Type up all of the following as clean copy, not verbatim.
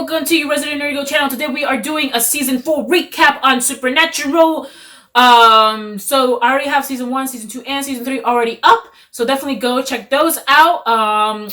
welcome to your Resident Nerdy channel. Today we are doing a season 4 recap on Supernatural. So I already have season 1, season 2, and season 3 already up. So definitely go check those out.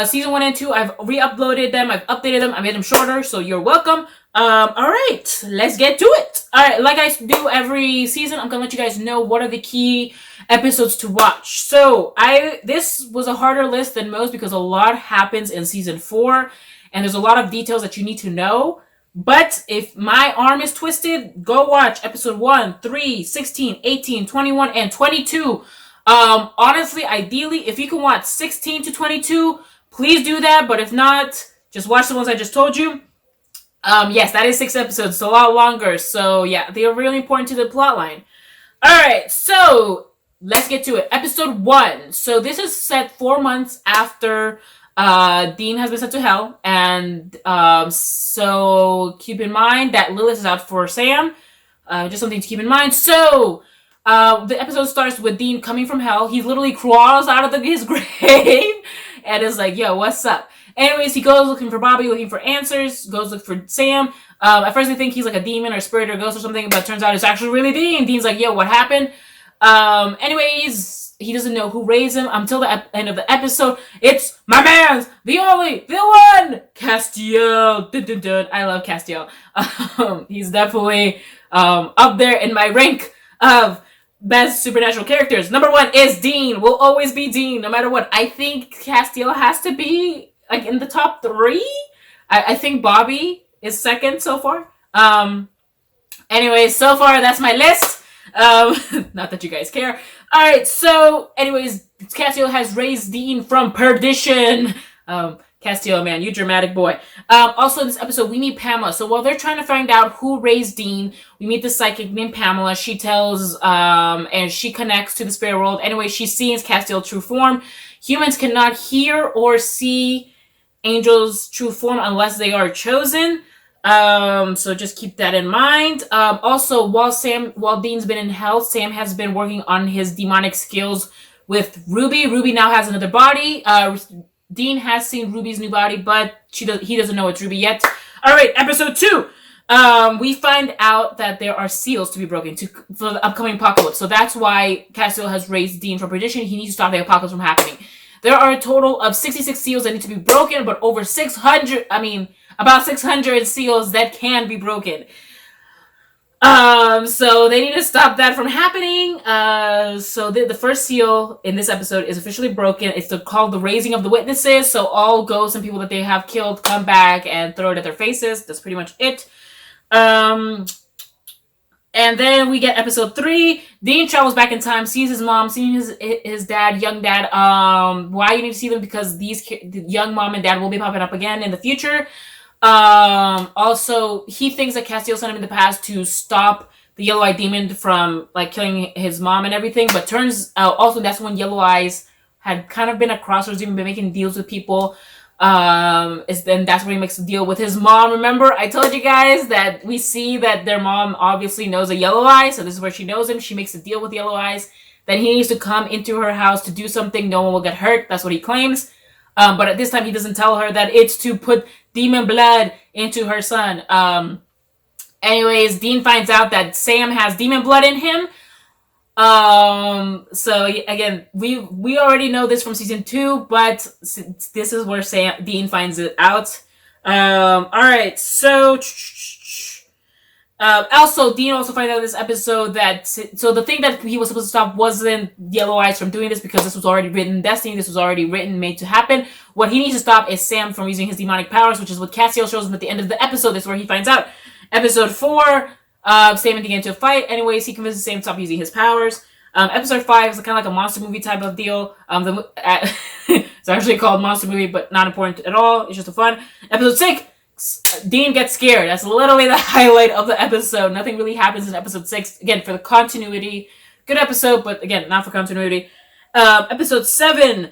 Season 1 and 2, I've re-uploaded them, I've updated them, I made them shorter, so you're welcome. Alright, let's get to it. Alright, like I do every season, I'm gonna let you guys know what are the key episodes to watch. So, this was a harder list than most because a lot happens in season 4, and there's a lot of details that you need to know. But if my arm is twisted, go watch episode 1, 3, 16, 18, 21, and 22. Honestly, ideally, if you can watch 16 to 22, please do that. But if not, just watch the ones I just told you. Yes, that is 6 episodes. It's a lot longer. So, yeah, they are really important to the plot line. Alright, so let's get to it. Episode 1. So, this is set 4 months after Dean has been sent to hell. And so keep in mind that Lilith is out for Sam. Just something to keep in mind. So, the episode starts with Dean coming from hell. He literally crawls out of his grave and is like, yo, what's up? Anyways, he goes looking for Bobby, looking for answers, goes look for Sam. At first they think he's like a demon or spirit or ghost or something, but it turns out it's actually really Dean. Dean's like, yo, what happened? Anyways, he doesn't know who raised him until the end of the episode. It's my man's, the one, Castiel. Dun, dun, dun. I love Castiel. He's definitely up there in my rank of best supernatural characters. Number 1 is Dean. Will always be Dean, no matter what. I think Castiel has to be like in the top 3. I think Bobby is second so far. Anyways, so far that's my list. Not that you guys care. Alright, so anyways, Castiel has raised Dean from perdition. Castiel, man, you dramatic boy. Also in this episode, we meet Pamela. So while they're trying to find out who raised Dean, we meet the psychic named Pamela. She tells, and she connects to the spirit world. Anyway, she sees Castiel's true form. Humans cannot hear or see angels' true form unless they are chosen. So just keep that in mind. Also, while Dean's been in hell, Sam has been working on his demonic skills with Ruby. Ruby now has another body. Dean has seen Ruby's new body, but he doesn't know it's Ruby yet. Alright, episode 2. We find out that there are seals to be broken for the upcoming apocalypse. So that's why Castiel has raised Dean from perdition. He needs to stop the apocalypse from happening. There are a total of 66 seals that need to be broken, but about 600 seals that can be broken. So they need to stop that from happening. So the first seal in this episode is officially broken. It's called the Raising of the Witnesses. So all ghosts and people that they have killed come back and throw it at their faces. That's pretty much it. And then we get episode 3. Dean travels back in time, sees his mom, sees his dad, young dad. Why you need to see them? Because the young mom and dad will be popping up again in the future. Also, he thinks that Castiel sent him in the past to stop the Yellow Eye Demon from like killing his mom and everything. But turns out also that's when Yellow Eyes had kind of been at crossroads, even been making deals with people. Then that's when he makes a deal with his mom. Remember, I told you guys that we see that their mom obviously knows a Yellow Eye, so this is where she knows him. She makes a deal with Yellow Eyes that he needs to come into her house to do something. No one will get hurt. That's what he claims. But at this time, he doesn't tell her that it's to put demon blood into her son. Anyways, Dean finds out that Sam has demon blood in him. So again, we already know this from season 2, but this is where Dean finds it out. Alright, so also Dean also finds out in this episode that the thing that he was supposed to stop wasn't Yellow Eyes from doing this, because this was already written in Destiny. This was already written, made to happen. What he needs to stop is Sam from using his demonic powers, which is what Castiel shows him at the end of the episode. That's where he finds out. Episode 4. Sam and Dean get into a fight. Anyways, he convinces Sam to stop using his powers. Episode 5 is kind of like a monster movie type of deal. It's actually called Monster Movie, but not important at all. It's just a fun. Episode 6, Dean gets scared. That's literally the highlight of the episode. Nothing really happens in episode 6. Again, for the continuity. Good episode, but again, not for continuity. Episode 7,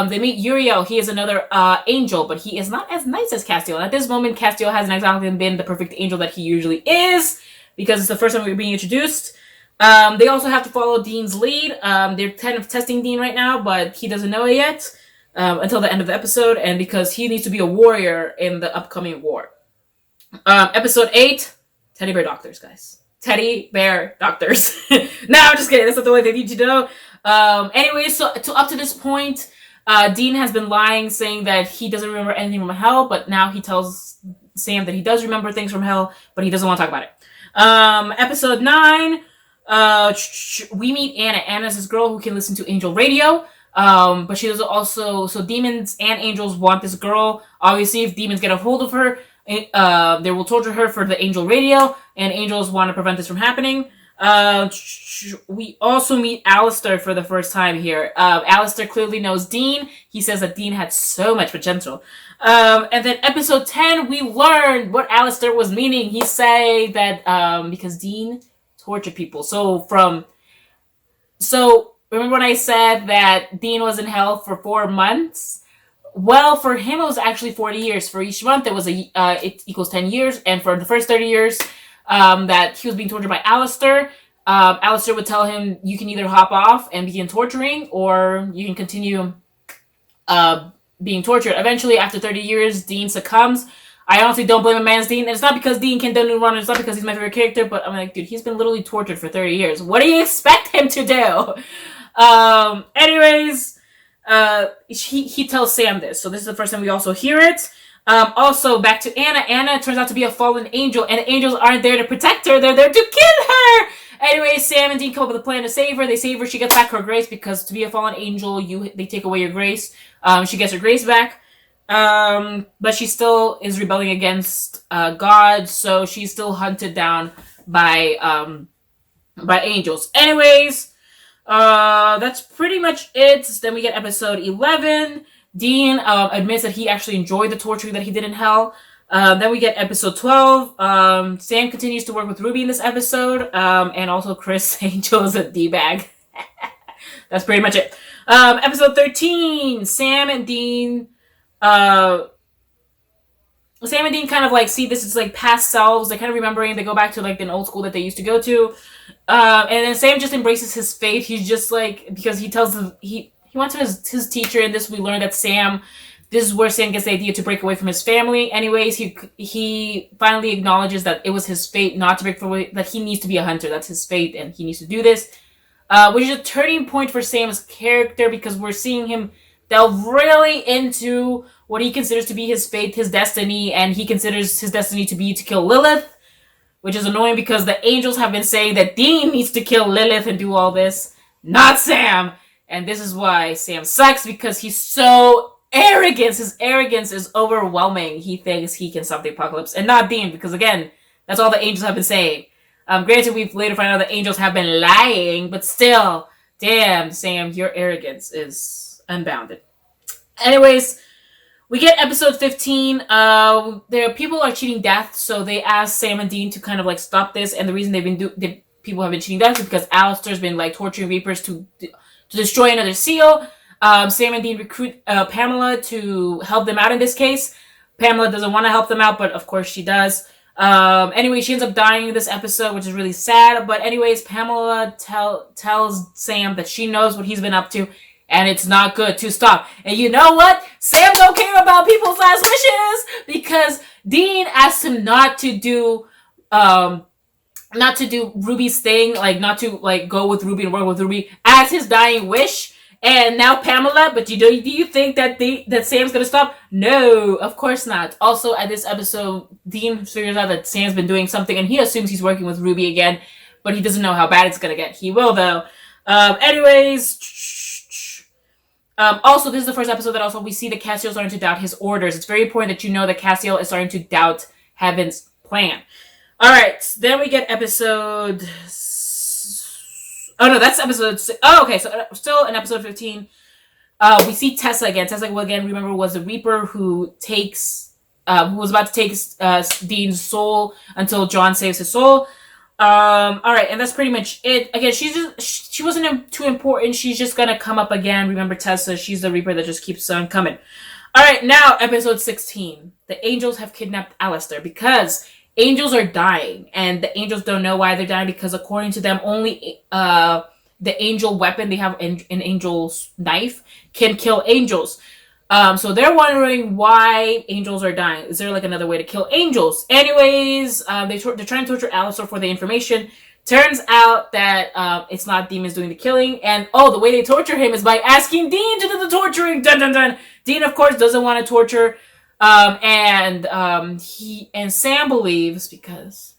they meet Uriel. He is another angel, but he is not as nice as Castiel. At this moment, Castiel hasn't exactly been the perfect angel that he usually is, because it's the first time we're being introduced. They also have to follow Dean's lead. They're kind of testing Dean right now, but he doesn't know it yet. until the end of the episode, and because he needs to be a warrior in the upcoming war. Episode 8, Teddy Bear Doctors, guys. Teddy Bear Doctors. No, I'm just kidding. That's not the way they need you to know. Anyway, so up to this point, Dean has been lying, saying that he doesn't remember anything from hell, but now he tells Sam that he does remember things from hell, but he doesn't want to talk about it. Episode 9, we meet Anna. Anna's this girl who can listen to angel radio. But she does also, so demons and angels want this girl. Obviously, if demons get a hold of her, they will torture her for the angel radio, and angels want to prevent this from happening. We also meet Alastair for the first time here. Alastair clearly knows Dean. He says that Dean had so much potential. And then episode 10, we learned what Alastair was meaning. He said that because Dean tortured people. So remember when I said that Dean was in hell for 4 months? Well, for him, it was actually 40 years. For each month, it equals 10 years. And for the first 30 years that he was being tortured by Alastair, Alastair would tell him, you can either hop off and begin torturing, or you can continue being tortured. Eventually, after 30 years, Dean succumbs. I honestly don't blame a man's Dean. And it's not because Dean can do run. It's not because he's my favorite character. But I'm like, dude, he's been literally tortured for 30 years. What do you expect him to do? Anyways... he tells Sam this, so this is the first time we also hear it. Also, back to Anna. Anna turns out to be a fallen angel, and the angels aren't there to protect her, they're there to kill her! Anyway, Sam and Dean come up with a plan to save her. They save her, she gets back her grace, because to be a fallen angel, they take away your grace. She gets her grace back. But she still is rebelling against God, so she's still hunted down by angels. Anyways... that's pretty much it. Then we get episode 11. Dean admits that he actually enjoyed the torture that he did in hell. Then we get episode 12. Sam continues to work with Ruby in this episode. And also Chris Angel is a D-bag. That's pretty much it. Episode 13. Sam and Dean kind of like see this is like past selves. They're kind of remembering. They go back to like an old school that they used to go to. And then Sam just embraces his fate. He's just like, because he tells him, he went to his teacher, and this we learned that this is where Sam gets the idea to break away from his family. Anyways, he finally acknowledges that it was his fate not to break away, that he needs to be a hunter. That's his fate, and he needs to do this. Which is a turning point for Sam's character, because we're seeing him delve really into what he considers to be his fate, his destiny, and he considers his destiny to be to kill Lilith. Which is annoying because the angels have been saying that Dean needs to kill Lilith and do all this, not Sam. And this is why Sam sucks, because he's so arrogant. His arrogance is overwhelming. He thinks he can stop the apocalypse, and not Dean, because again, that's all the angels have been saying. Granted, we've later found out the angels have been lying, but still, damn, Sam, your arrogance is unbounded. Anyways, we get episode 15. People are cheating death, so they ask Sam and Dean to kind of like stop this. And the reason people have been cheating death is because Alastair's been like torturing Reapers to destroy another seal. Sam and Dean recruit Pamela to help them out in this case. Pamela doesn't want to help them out, but of course she does. Anyway, she ends up dying in this episode, which is really sad. But anyways, Pamela tells Sam that she knows what he's been up to, and it's not good to stop. And you know what? Sam don't care about people's last wishes, because Dean asked him not to do Ruby's thing, like not to like go with Ruby and work with Ruby as his dying wish. And now Pamela, but do you think that Sam's gonna stop? No, of course not. Also, at this episode, Dean figures out that Sam's been doing something, and he assumes he's working with Ruby again, but he doesn't know how bad it's gonna get. He will though. Also, this is the first episode that also we see that Castiel starting to doubt his orders. It's very important that you know that Castiel is starting to doubt Heaven's plan. Alright, then we get episode... Oh no, that's episode 6. Oh, okay, so still in episode 15, we see Tessa again. Tessa, again, remember, was the Reaper who was about to take Dean's soul until John saves his soul. Alright, and that's pretty much it. Again, she wasn't too important. She's just gonna come up again. Remember Tessa, she's the Reaper that just keeps on coming. Alright, now episode 16. The angels have kidnapped Alastair because angels are dying, and the angels don't know why they're dying, because according to them, only the angel weapon, they have an angel's knife, can kill angels. So they're wondering why angels are dying. Is there like another way to kill angels? Anyways, they're trying to torture Alastair for the information. Turns out that it's not demons doing the killing, and the way they torture him is by asking Dean to do the torturing. Dun dun dun. Dean, of course, doesn't want to torture, and Sam believes, because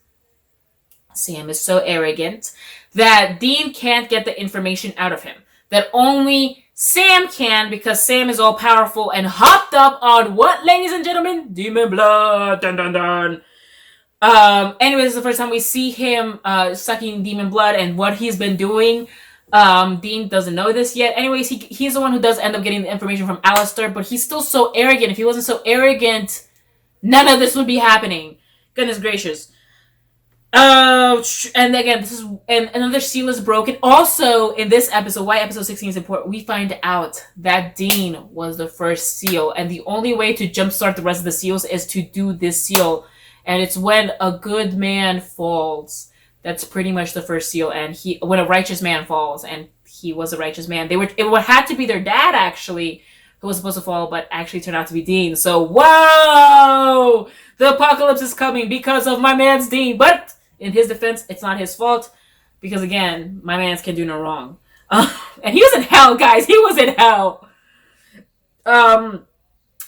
Sam is so arrogant, that Dean can't get the information out of him. That only Sam can, because Sam is all powerful and hopped up on what, ladies and gentlemen? Demon blood. Dun dun dun. Anyways, this is the first time we see him sucking demon blood, and what he's been doing. Dean doesn't know this yet. Anyways, he's the one who does end up getting the information from Alastair, but he's still so arrogant. If he wasn't so arrogant, none of this would be happening. Goodness gracious. And again, this is another seal is broken. Also, in this episode, why episode 16 is important, we find out that Dean was the first seal, and the only way to jumpstart the rest of the seals is to do this seal, and it's when a good man falls. That's pretty much the first seal, and when a righteous man falls, and he was a righteous man. It had to be their dad actually who was supposed to fall, but actually turned out to be Dean. So whoa, the apocalypse is coming because of my man's Dean, but. In his defense, it's not his fault, because again, my man can do no wrong. And he was in hell, guys. He was in hell.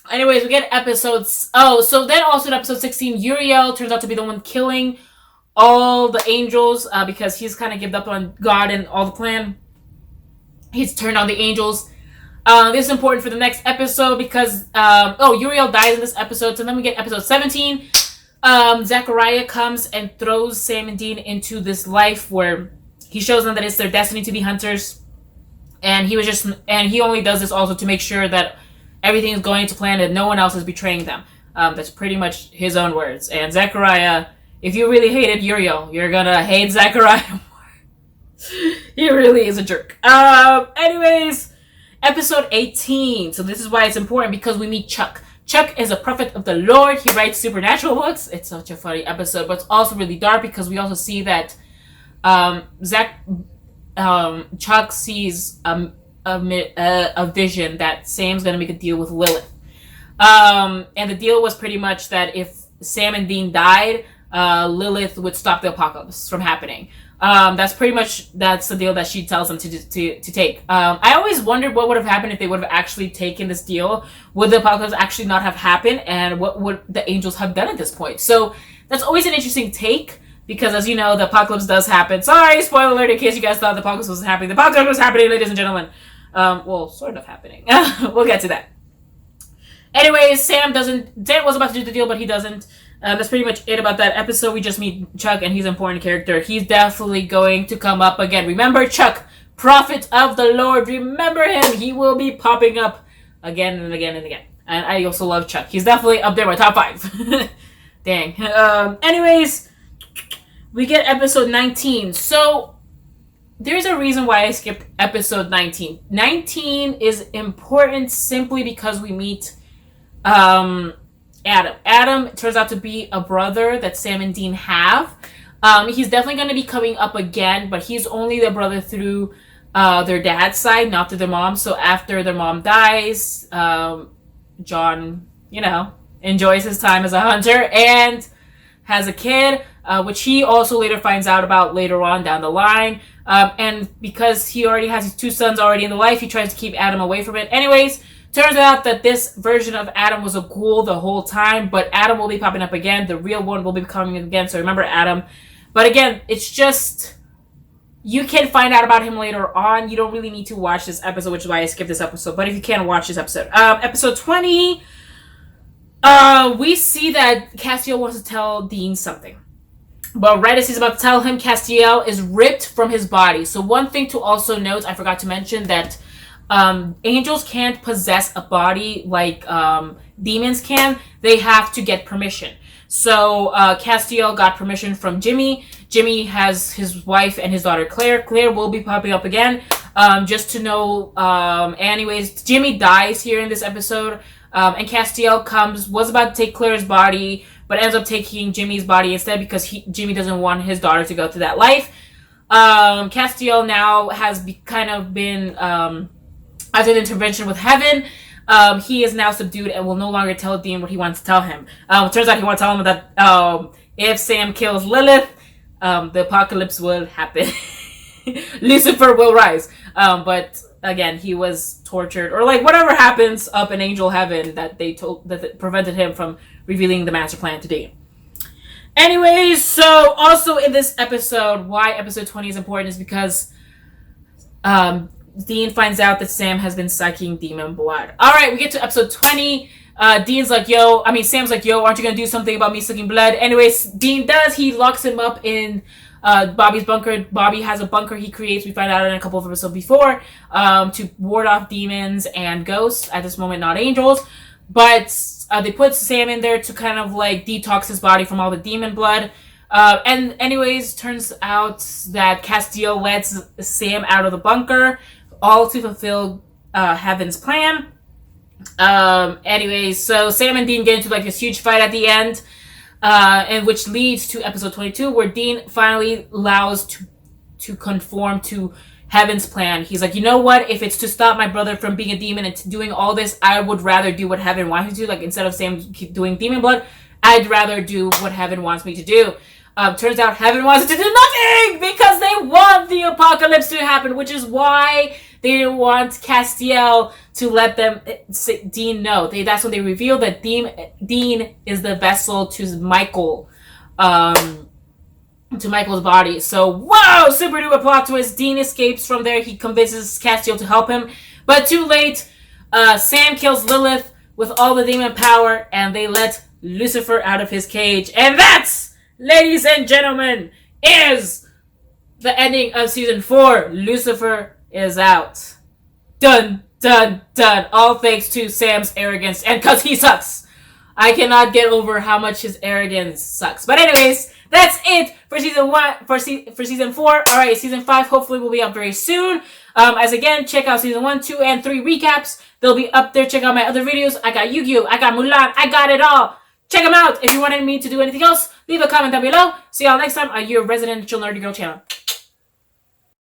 Anyways, we get episodes. So then also in episode 16, Uriel turns out to be the one killing all the angels, because he's kind of given up on God and all the plan. He's turned on the angels. This is important for the next episode because Uriel dies in this episode. So then we get episode 17. Zachariah comes and throws Sam and Dean into this life where he shows them that it's their destiny to be hunters, and he only does this also to make sure that everything is going to plan and no one else is betraying them. That's pretty much his own words. And Zachariah, if you really hated Uriel, you're gonna hate Zachariah more. He really is a jerk. Anyways, episode 18. So this is why it's important, because we meet Chuck. Chuck is a prophet of the Lord. He writes supernatural books. It's such a funny episode, but it's also really dark because we also see that Chuck sees a vision that Sam's going to make a deal with Lilith. And the deal was pretty much that if Sam and Dean died, Lilith would stop the apocalypse from happening. That's the deal that she tells them to take. I always wondered what would have happened if they would have actually taken this deal. Would the apocalypse actually not have happened? And what would the angels have done at this point? So that's always an interesting take, because as you know, the apocalypse does happen. Sorry, spoiler alert, in case you guys thought the apocalypse wasn't happening. The apocalypse was happening, ladies and gentlemen. Sort of happening. We'll get to that. Anyways, Sam was about to do the deal, but he doesn't. That's pretty much it about that episode. We just meet Chuck, and he's an important character. He's definitely going to come up again. Remember Chuck, prophet of the Lord. Remember him. He will be popping up again and again and again. And I also love Chuck. He's definitely up there in my top 5. Dang. Anyways, we get episode 19. So there's a reason why I skipped episode 19. 19 is important simply because we meet Adam. Adam turns out to be a brother that Sam and Dean have. He's definitely going to be coming up again, but he's only the brother through their dad's side, not through their mom. So after their mom dies, John, enjoys his time as a hunter and has a kid, which he also later finds out about later on down the line. And because he already has his 2 sons already in the life, he tries to keep Adam away from it. Anyways, turns out that this version of Adam was a ghoul the whole time, but Adam will be popping up again. The real one will be coming again, so remember Adam. But again, it's just, you can find out about him later on. You don't really need to watch this episode, which is why I skipped this episode. But if you can, watch this episode. Episode 20, we see that Castiel wants to tell Dean something. But right as he's about to tell him, Castiel is ripped from his body. So one thing to also note, I forgot to mention that angels can't possess a body like demons can. They have to get permission. So Castiel got permission from Jimmy. Jimmy has his wife and his daughter Claire. Claire will be popping up again. Just to know, anyways, Jimmy dies here in this episode. And Castiel was about to take Claire's body, but ends up taking Jimmy's body instead because Jimmy doesn't want his daughter to go through that life. Castiel now has been after the intervention with heaven, he is now subdued and will no longer tell Dean what he wants to tell him. It turns out he wants to tell him that if Sam kills Lilith, the apocalypse will happen. Lucifer will rise. But again, he was tortured, or like whatever happens up in angel heaven that prevented him from revealing the master plan to Dean. Anyways, so also in this episode, why episode 20 is important is because Dean finds out that Sam has been sucking demon blood. Alright, we get to episode 20. Sam's like, yo, aren't you gonna do something about me sucking blood? Anyways, Dean does. He locks him up in Bobby's bunker. Bobby has a bunker he creates, we find out in a couple of episodes before, to ward off demons and ghosts. At this moment, not angels. But they put Sam in there to kind of like detox his body from all the demon blood. And anyways, turns out that Castiel lets Sam out of the bunker, all to fulfill Heaven's plan. Anyways, so Sam and Dean get into like this huge fight at the end, and which leads to episode 22, where Dean finally allows to conform to Heaven's plan. He's like, you know what? If it's to stop my brother from being a demon and doing all this, I would rather do what Heaven wants me to do. Like, instead of Sam keep doing demon blood, I'd rather do what Heaven wants me to do. Turns out Heaven wants to do nothing because they want the apocalypse to happen, which is why they didn't want Castiel to let them Dean know. That's when they reveal that Dean is the vessel to Michael, to Michael's body. So, whoa! Super duper plot twist. Dean escapes from there. He convinces Castiel to help him, but too late. Sam kills Lilith with all the demon power, and they let Lucifer out of his cage. And that's, ladies and gentlemen, is the ending of season 4. Lucifer is out. Done, done, done. All thanks to Sam's arrogance, and cause he sucks. I cannot get over how much his arrogance sucks. But anyways, that's it for season 1, for season 4. Alright, season 5 hopefully will be up very soon. As again, check out season 1, 2, and 3 recaps. They'll be up there. Check out my other videos. I got Yu-Gi-Oh! I got Mulan. I got it all. Check them out. If you wanted me to do anything else, leave a comment down below. See y'all next time on your residential nerdy girl channel.